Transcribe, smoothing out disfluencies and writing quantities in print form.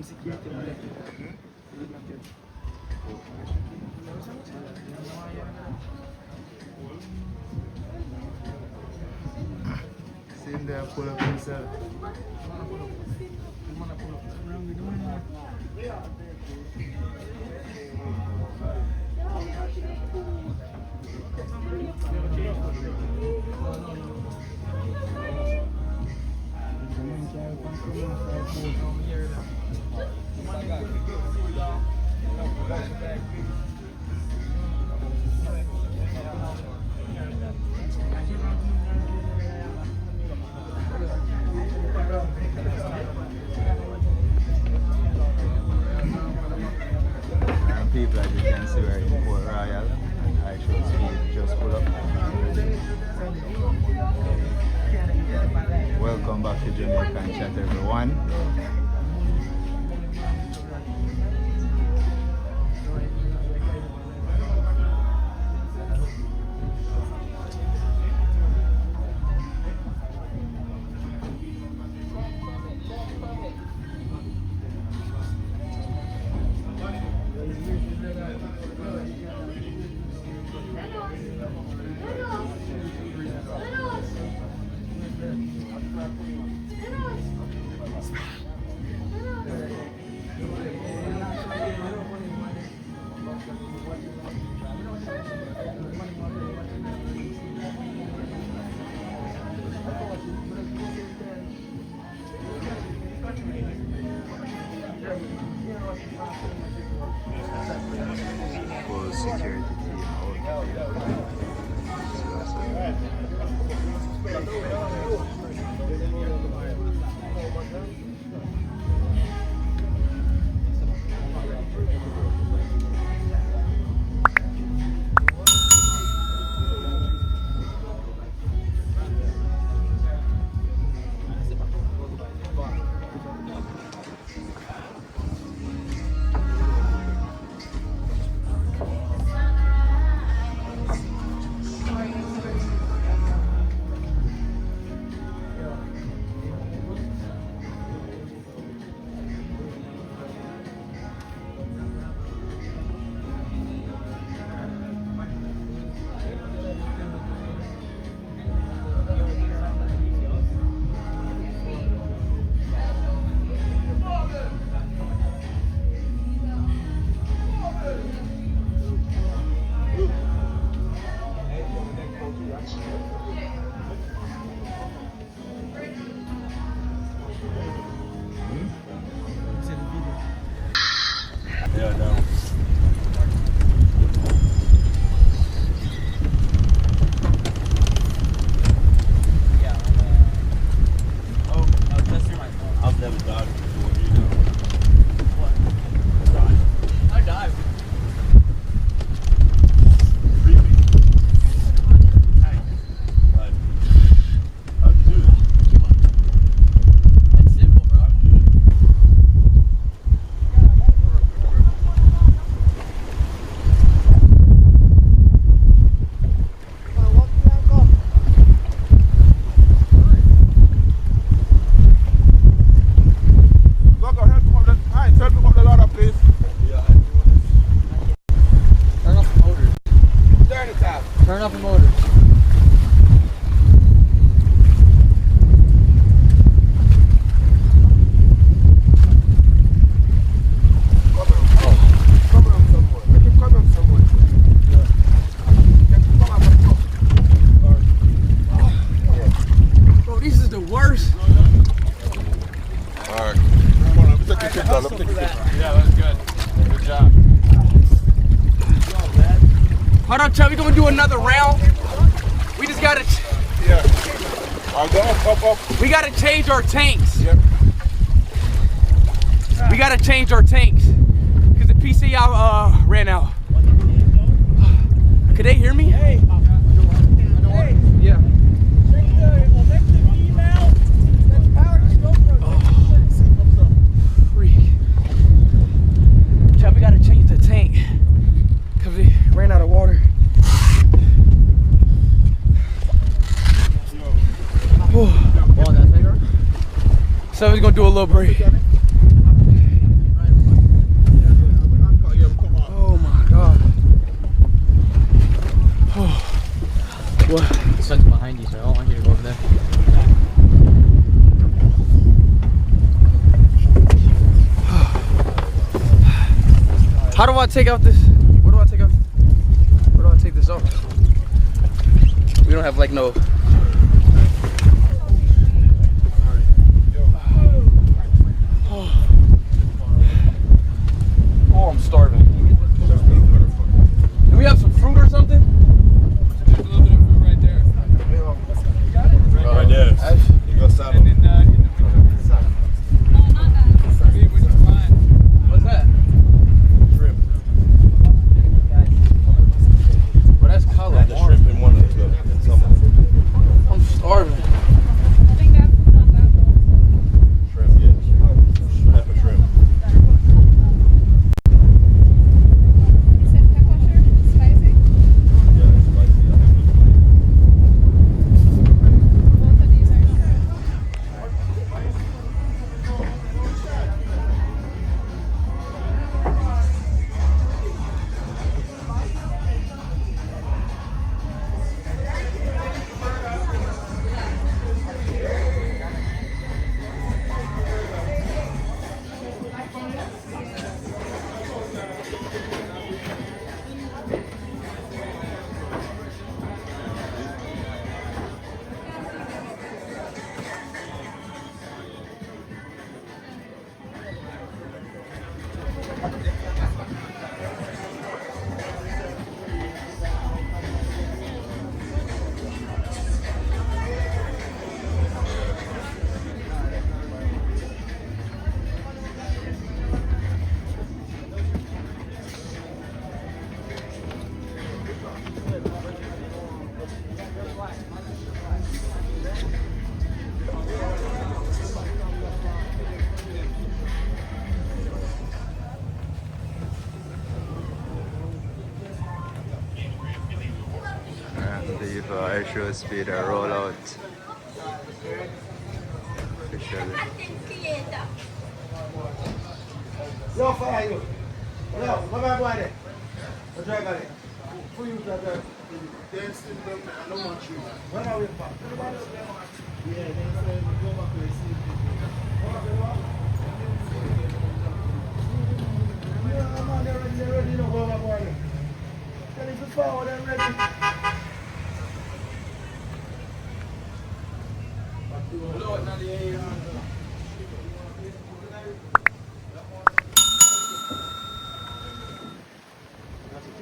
See him there pull up himself. People, as you can see, we're in Port Royal and I should speed just pull up. Welcome back to Jamaican Chat, everyone. Full security team out. Turn off the motor. Bro, this is the worst. Alright. Come on, let me take your picture. Let me take your picture. Yeah, that's good. Good job. Hold on, Chubb, we gonna do another round. We just gotta. Yeah. I'll go up. We gotta change our tanks. Yep. We gotta change our tanks because the PCI ran out. Could they hear me? Hey. Yeah. Chubb, we gotta change the tank because we ran out of water. So we're gonna do a little break. What? The sun's behind you, so I don't want you to go over there. How do I take out this? Where do I take out? Where do I take this off? We don't have like no. Oh, I'm starving. Do we have some fruit or something? There's a little bit of food right there. Right there. You got salad. And in the what you find? What's that? Shrimp. Well, that's color. The shrimp in one of the some of them. I'm starving. Shrimp, yeah. Half a shrimp. Yeah, it's spicy. Leave extra speed and roll out. Officially. Yo, fire you. Yo, what about boy there? What drive got it? Who you drive there? Dancing, I don't want you. When are we back? Yeah, they said we go back to the same Yeah, man, they're ready, you know, go back boy. Tell them to forward, they're ready. Lord, not the